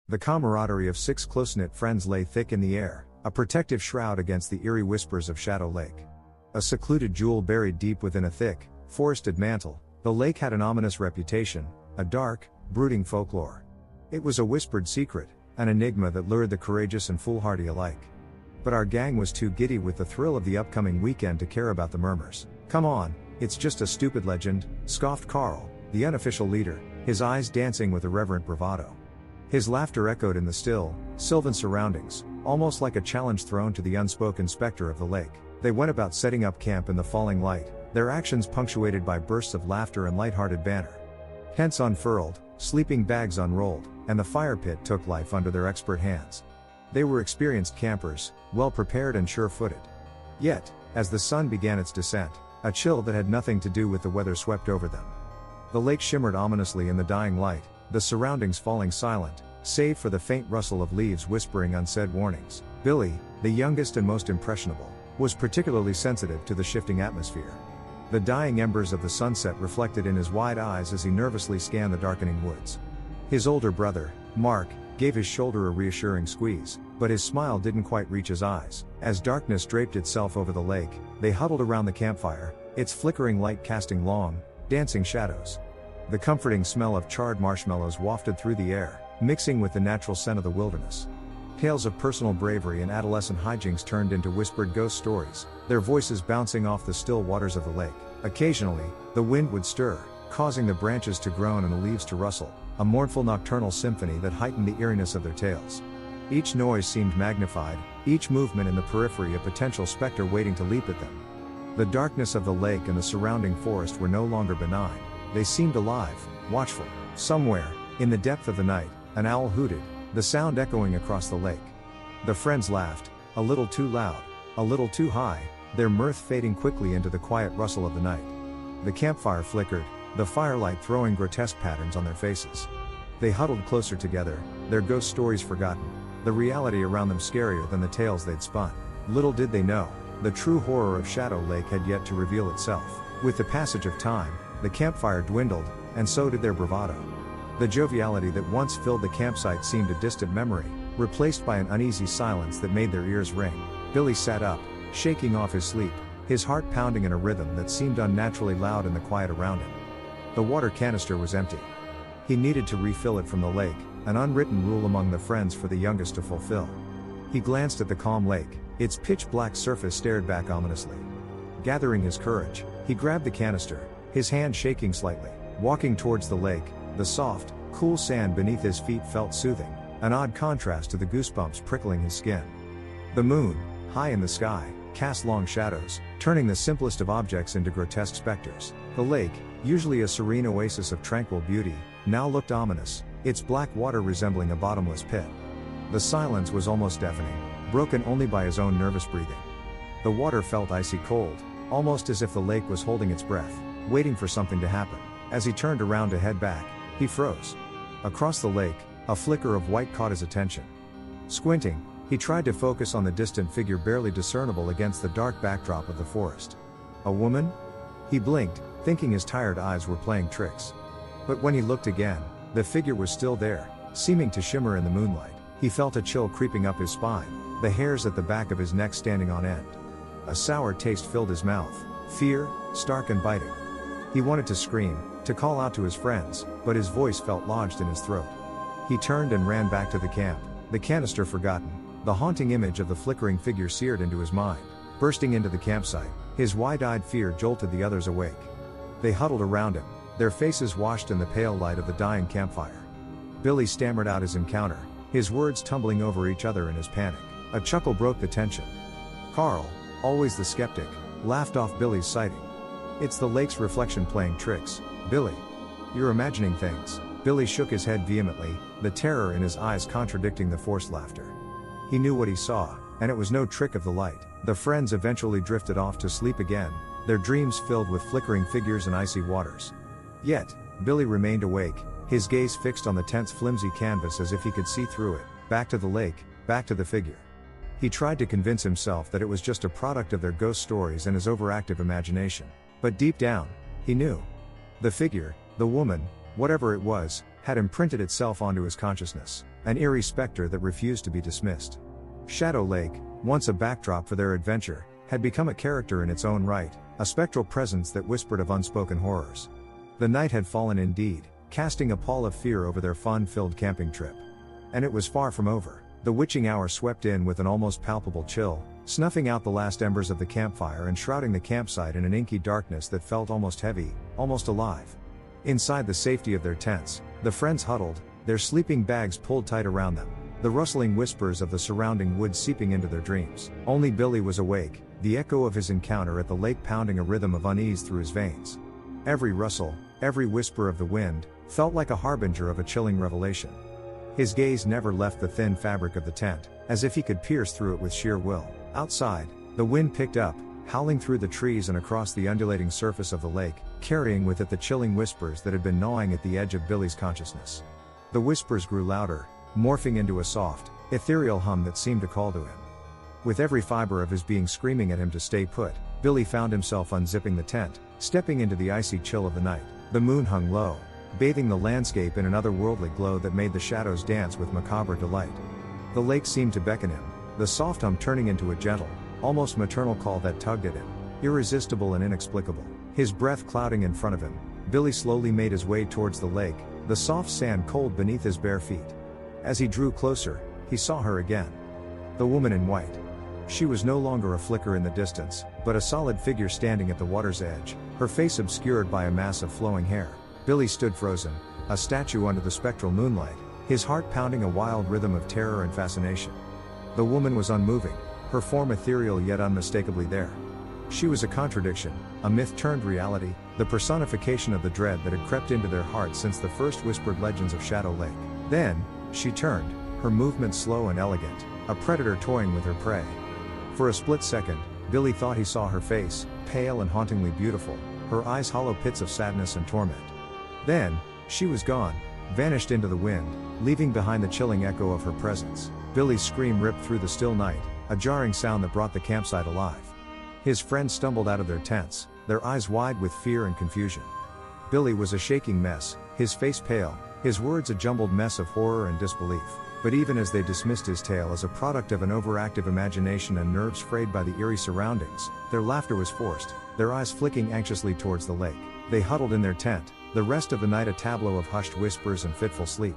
The camaraderie of 6 close-knit friends lay thick in the air, a protective shroud against the eerie whispers of Shadow Lake. A secluded jewel buried deep within a thick, forested mantle, the lake had an ominous reputation, a dark, brooding folklore. It was a whispered secret, an enigma that lured the courageous and foolhardy alike. But our gang was too giddy with the thrill of the upcoming weekend to care about the murmurs. "Come on, it's just a stupid legend," scoffed Carl, the unofficial leader, his eyes dancing with irreverent bravado. His laughter echoed in the still, sylvan surroundings, almost like a challenge thrown to the unspoken specter of the lake. They went about setting up camp in the falling light, their actions punctuated by bursts of laughter and light-hearted banter. Tents unfurled, sleeping bags unrolled, and the fire pit took life under their expert hands. They were experienced campers, well-prepared and sure-footed. Yet, as the sun began its descent, a chill that had nothing to do with the weather swept over them. The lake shimmered ominously in the dying light, the surroundings falling silent, save for the faint rustle of leaves whispering unsaid warnings. Billy, the youngest and most impressionable, was particularly sensitive to the shifting atmosphere. The dying embers of the sunset reflected in his wide eyes as he nervously scanned the darkening woods. His older brother, Mark, gave his shoulder a reassuring squeeze, but his smile didn't quite reach his eyes. As darkness draped itself over the lake, they huddled around the campfire, its flickering light casting long, dancing shadows. The comforting smell of charred marshmallows wafted through the air, mixing with the natural scent of the wilderness. Tales of personal bravery and adolescent hijinks turned into whispered ghost stories, their voices bouncing off the still waters of the lake. Occasionally, the wind would stir, causing the branches to groan and the leaves to rustle, a mournful nocturnal symphony that heightened the eeriness of their tales. Each noise seemed magnified, each movement in the periphery a potential specter waiting to leap at them. The darkness of the lake and the surrounding forest were no longer benign. They seemed alive, watchful. Somewhere, in the depth of the night, an owl hooted, the sound echoing across the lake. The friends laughed, a little too loud, a little too high, their mirth fading quickly into the quiet rustle of the night. The campfire flickered, the firelight throwing grotesque patterns on their faces. They huddled closer together, their ghost stories forgotten, the reality around them scarier than the tales they'd spun. Little did they know, the true horror of Shadow Lake had yet to reveal itself. With the passage of time, the campfire dwindled, and so did their bravado. The joviality that once filled the campsite seemed a distant memory, replaced by an uneasy silence that made their ears ring. Billy sat up, shaking off his sleep, his heart pounding in a rhythm that seemed unnaturally loud in the quiet around him. The water canister was empty. He needed to refill it from the lake, an unwritten rule among the friends for the youngest to fulfill. He glanced at the calm lake, its pitch-black surface stared back ominously. Gathering his courage, he grabbed the canister, his hand shaking slightly. Walking towards the lake, the soft, cool sand beneath his feet felt soothing, an odd contrast to the goosebumps prickling his skin. The moon, high in the sky, cast long shadows, turning the simplest of objects into grotesque specters. The lake, usually a serene oasis of tranquil beauty, now looked ominous, its black water resembling a bottomless pit. The silence was almost deafening, broken only by his own nervous breathing. The water felt icy cold, almost as if the lake was holding its breath, waiting for something to happen. As he turned around to head back, he froze. Across the lake, a flicker of white caught his attention. Squinting, he tried to focus on the distant figure barely discernible against the dark backdrop of the forest. A woman? He blinked, thinking his tired eyes were playing tricks. But when he looked again, the figure was still there, seeming to shimmer in the moonlight. He felt a chill creeping up his spine, the hairs at the back of his neck standing on end. A sour taste filled his mouth, fear, stark and biting. He wanted to scream, to call out to his friends, but his voice felt lodged in his throat. He turned and ran back to the camp, the canister forgotten, the haunting image of the flickering figure seared into his mind. Bursting into the campsite, his wide-eyed fear jolted the others awake. They huddled around him, their faces washed in the pale light of the dying campfire. Billy stammered out his encounter, his words tumbling over each other in his panic. A chuckle broke the tension. Carl, always the skeptic, laughed off Billy's sighting. "It's the lake's reflection playing tricks, Billy. You're imagining things." Billy shook his head vehemently, the terror in his eyes contradicting the forced laughter. He knew what he saw, and it was no trick of the light. The friends eventually drifted off to sleep again, their dreams filled with flickering figures and icy waters. Yet, Billy remained awake, his gaze fixed on the tent's flimsy canvas as if he could see through it, back to the lake, back to the figure. He tried to convince himself that it was just a product of their ghost stories and his overactive imagination. But deep down, he knew. The figure, the woman, whatever it was, had imprinted itself onto his consciousness. an eerie specter that refused to be dismissed. Shadow Lake, once a backdrop for their adventure, had become a character in its own right, a spectral presence that whispered of unspoken horrors. The night had fallen indeed, casting a pall of fear over their fun-filled camping trip. And it was far from over. The witching hour swept in with an almost palpable chill, snuffing out the last embers of the campfire and shrouding the campsite in an inky darkness that felt almost heavy, almost alive. Inside the safety of their tents, the friends huddled, their sleeping bags pulled tight around them, the rustling whispers of the surrounding woods seeping into their dreams. Only Billy was awake, the echo of his encounter at the lake pounding a rhythm of unease through his veins. Every rustle, every whisper of the wind, felt like a harbinger of a chilling revelation. His gaze never left the thin fabric of the tent, as if he could pierce through it with sheer will. Outside, the wind picked up, howling through the trees and across the undulating surface of the lake, carrying with it the chilling whispers that had been gnawing at the edge of Billy's consciousness. The whispers grew louder, morphing into a soft, ethereal hum that seemed to call to him. With every fiber of his being screaming at him to stay put, Billy found himself unzipping the tent, stepping into the icy chill of the night. The moon hung low, bathing the landscape in an otherworldly glow that made the shadows dance with macabre delight. The lake seemed to beckon him, the soft hum turning into a gentle, almost maternal call that tugged at him, irresistible and inexplicable. His breath clouding in front of him, Billy slowly made his way towards the lake, the soft sand cold beneath his bare feet. As he drew closer, he saw her again. The woman in white. She was no longer a flicker in the distance, but a solid figure standing at the water's edge, her face obscured by a mass of flowing hair. Billy stood frozen, a statue under the spectral moonlight, his heart pounding a wild rhythm of terror and fascination. The woman was unmoving, her form ethereal yet unmistakably there. She was a contradiction, a myth turned reality, the personification of the dread that had crept into their hearts since the first whispered legends of Shadow Lake. Then, she turned, her movements slow and elegant, a predator toying with her prey. For a split second, Billy thought he saw her face, pale and hauntingly beautiful, her eyes hollow pits of sadness and torment. Then, she was gone, vanished into the wind, leaving behind the chilling echo of her presence. Billy's scream ripped through the still night, a jarring sound that brought the campsite alive. His friends stumbled out of their tents, their eyes wide with fear and confusion. Billy was a shaking mess, his face pale, his words a jumbled mess of horror and disbelief. But even as they dismissed his tale as a product of an overactive imagination and nerves frayed by the eerie surroundings, their laughter was forced, their eyes flicking anxiously towards the lake. They huddled in their tent, the rest of the night a tableau of hushed whispers and fitful sleep.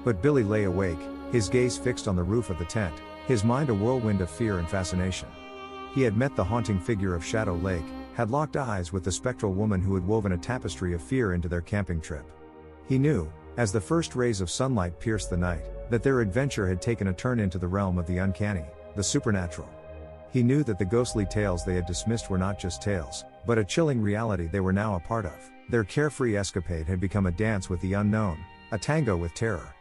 But Billy lay awake, his gaze fixed on the roof of the tent, his mind a whirlwind of fear and fascination. He had met the haunting figure of Shadow Lake, had locked eyes with the spectral woman who had woven a tapestry of fear into their camping trip. He knew, as the first rays of sunlight pierced the night, that their adventure had taken a turn into the realm of the uncanny, the supernatural. He knew that the ghostly tales they had dismissed were not just tales, but a chilling reality they were now a part of. Their carefree escapade had become a dance with the unknown, a tango with terror.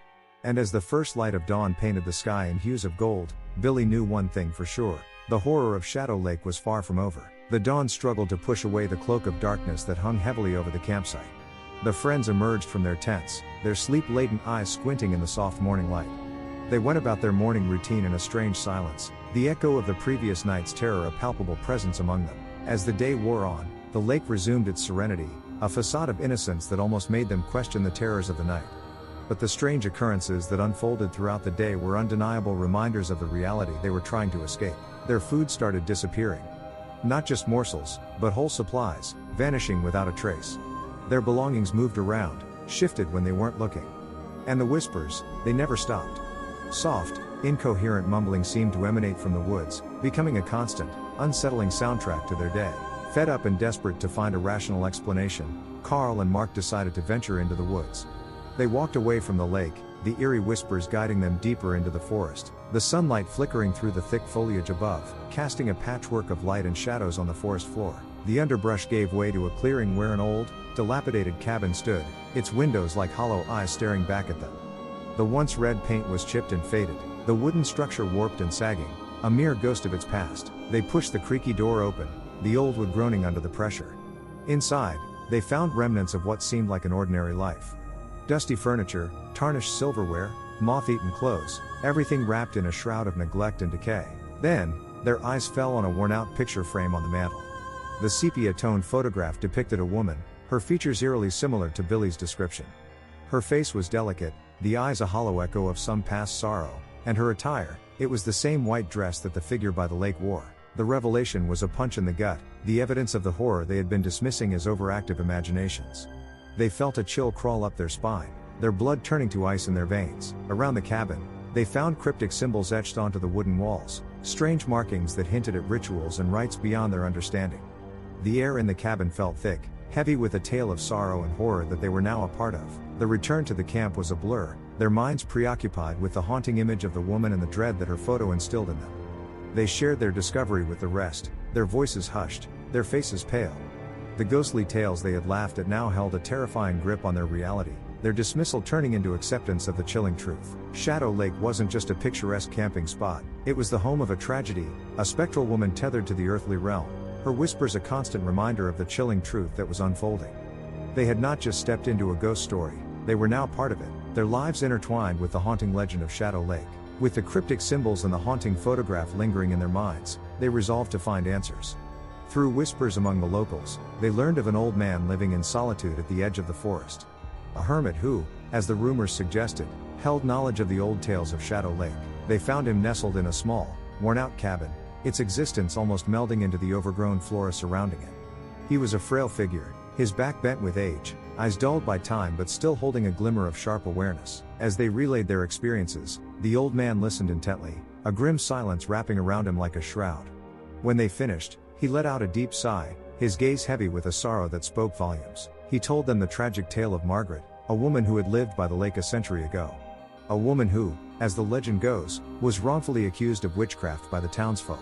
And as the first light of dawn painted the sky in hues of gold, Billy knew one thing for sure: the horror of Shadow Lake was far from over. The dawn struggled to push away the cloak of darkness that hung heavily over the campsite. The friends emerged from their tents, their sleep-laden eyes squinting in the soft morning light. They went about their morning routine in a strange silence, the echo of the previous night's terror a palpable presence among them. As the day wore on, the lake resumed its serenity, a facade of innocence that almost made them question the terrors of the night. But the strange occurrences that unfolded throughout the day were undeniable reminders of the reality they were trying to escape. Their food started disappearing. Not just morsels, but whole supplies, vanishing without a trace. Their belongings moved around, shifted when they weren't looking. And the whispers, they never stopped. Soft, incoherent mumbling seemed to emanate from the woods, becoming a constant, unsettling soundtrack to their day. Fed up and desperate to find a rational explanation, Carl and Mark decided to venture into the woods. They walked away from the lake, the eerie whispers guiding them deeper into the forest, the sunlight flickering through the thick foliage above, casting a patchwork of light and shadows on the forest floor. The underbrush gave way to a clearing where an old, dilapidated cabin stood, its windows like hollow eyes staring back at them. The once red paint was chipped and faded, the wooden structure warped and sagging, a mere ghost of its past. They pushed the creaky door open, the old wood groaning under the pressure. Inside, they found remnants of what seemed like an ordinary life. Dusty furniture, tarnished silverware, moth-eaten clothes, everything wrapped in a shroud of neglect and decay. Then, their eyes fell on a worn-out picture frame on the mantel. The sepia-toned photograph depicted a woman, her features eerily similar to Billy's description. Her face was delicate, the eyes a hollow echo of some past sorrow, and her attire, it was the same white dress that the figure by the lake wore. The revelation was a punch in the gut, the evidence of the horror they had been dismissing as overactive imaginations. They felt a chill crawl up their spine, their blood turning to ice in their veins. Around the cabin, they found cryptic symbols etched onto the wooden walls, strange markings that hinted at rituals and rites beyond their understanding. The air in the cabin felt thick, heavy with a tale of sorrow and horror that they were now a part of. The return to the camp was a blur, their minds preoccupied with the haunting image of the woman and the dread that her photo instilled in them. They shared their discovery with the rest, their voices hushed, their faces pale. The ghostly tales they had laughed at now held a terrifying grip on their reality, their dismissal turning into acceptance of the chilling truth. Shadow Lake wasn't just a picturesque camping spot, it was the home of a tragedy, a spectral woman tethered to the earthly realm, her whispers a constant reminder of the chilling truth that was unfolding. They had not just stepped into a ghost story, they were now part of it, their lives intertwined with the haunting legend of Shadow Lake. With the cryptic symbols and the haunting photograph lingering in their minds, they resolved to find answers. Through whispers among the locals, they learned of an old man living in solitude at the edge of the forest. A hermit who, as the rumors suggested, held knowledge of the old tales of Shadow Lake. They found him nestled in a small, worn-out cabin, its existence almost melding into the overgrown flora surrounding it. He was a frail figure, his back bent with age, eyes dulled by time but still holding a glimmer of sharp awareness. As they relayed their experiences, the old man listened intently, a grim silence wrapping around him like a shroud. When they finished, he let out a deep sigh, his gaze heavy with a sorrow that spoke volumes. He told them the tragic tale of Margaret, a woman who had lived by the lake a century ago. A woman who, as the legend goes, was wrongfully accused of witchcraft by the townsfolk.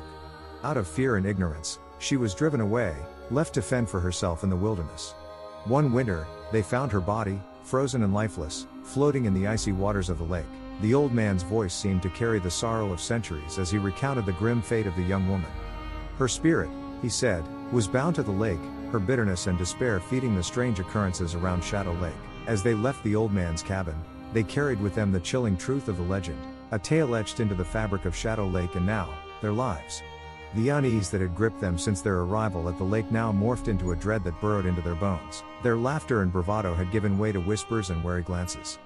Out of fear and ignorance, she was driven away, left to fend for herself in the wilderness. One winter, they found her body, frozen and lifeless, floating in the icy waters of the lake. The old man's voice seemed to carry the sorrow of centuries as he recounted the grim fate of the young woman. Her spirit, he said, was bound to the lake, her bitterness and despair feeding the strange occurrences around Shadow Lake. As they left the old man's cabin, they carried with them the chilling truth of the legend, a tale etched into the fabric of Shadow Lake and now, their lives. The unease that had gripped them since their arrival at the lake now morphed into a dread that burrowed into their bones. Their laughter and bravado had given way to whispers and wary glances.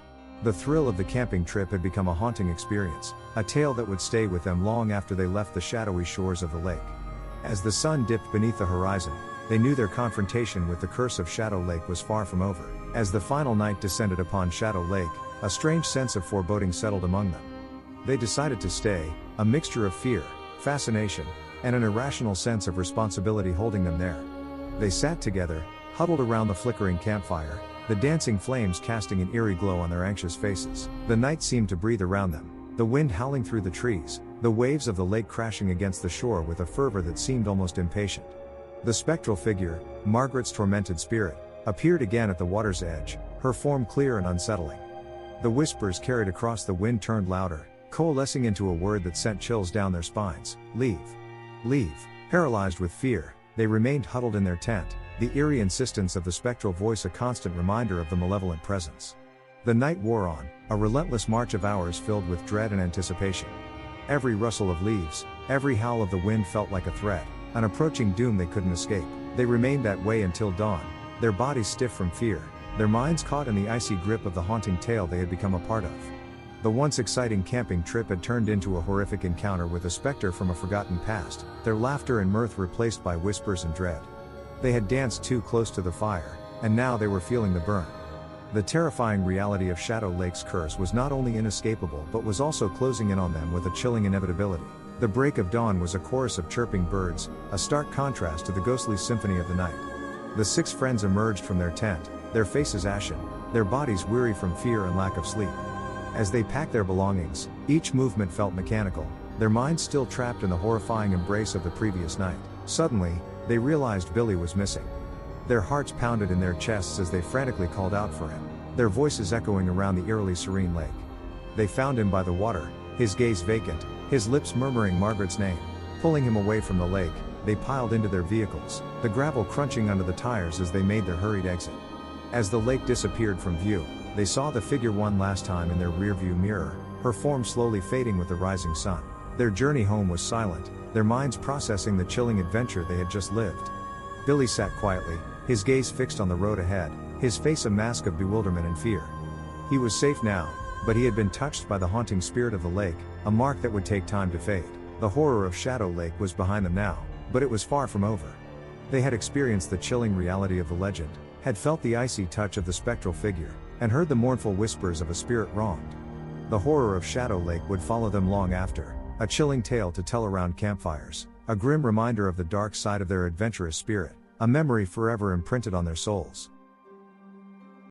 The thrill of the camping trip had become a haunting experience, a tale that would stay with them long after they left the shadowy shores of the lake. As the sun dipped beneath the horizon, they knew their confrontation with the curse of Shadow Lake was far from over. As the final night descended upon Shadow Lake, a strange sense of foreboding settled among them. They decided to stay, a mixture of fear, fascination, and an irrational sense of responsibility holding them there. They sat together, huddled around the flickering campfire, the dancing flames casting an eerie glow on their anxious faces. The night seemed to breathe around them, the wind howling through the trees, the waves of the lake crashing against the shore with a fervor that seemed almost impatient. The spectral figure, Margaret's tormented spirit, appeared again at the water's edge, her form clear and unsettling. The whispers carried across the wind turned louder, coalescing into a word that sent chills down their spines: leave. Leave. Paralyzed with fear, they remained huddled in their tent, the eerie insistence of the spectral voice a constant reminder of the malevolent presence. The night wore on, a relentless march of hours filled with dread and anticipation. Every rustle of leaves, every howl of the wind felt like a threat, an approaching doom they couldn't escape. They remained that way until dawn, their bodies stiff from fear, their minds caught in the icy grip of the haunting tale they had become a part of. The once exciting camping trip had turned into a horrific encounter with a specter from a forgotten past, their laughter and mirth replaced by whispers and dread. They had danced too close to the fire, and now they were feeling the burn. The terrifying reality of Shadow Lake's curse was not only inescapable but was also closing in on them with a chilling inevitability. The break of dawn was a chorus of chirping birds, a stark contrast to the ghostly symphony of the night. The six friends emerged from their tent, their faces ashen, their bodies weary from fear and lack of sleep. As they packed their belongings, each movement felt mechanical, their minds still trapped in the horrifying embrace of the previous night. Suddenly, they realized Billy was missing. Their hearts pounded in their chests as they frantically called out for him, their voices echoing around the eerily serene lake. They found him by the water, his gaze vacant, his lips murmuring Margaret's name. Pulling him away from the lake, they piled into their vehicles, the gravel crunching under the tires as they made their hurried exit. As the lake disappeared from view, they saw the figure one last time in their rearview mirror, her form slowly fading with the rising sun. Their journey home was silent, their minds processing the chilling adventure they had just lived. Billy sat quietly, his gaze fixed on the road ahead, his face a mask of bewilderment and fear. He was safe now, But he had been touched by the haunting spirit of the lake, a mark that would take time to fade. The horror of Shadow Lake was behind them now, but it was far from over. They had experienced the chilling reality of the legend, had felt the icy touch of the spectral figure, and heard the mournful whispers of a spirit wronged. The horror of Shadow Lake would follow them long after, a chilling tale to tell around campfires, a grim reminder of the dark side of their adventurous spirit, a memory forever imprinted on their souls.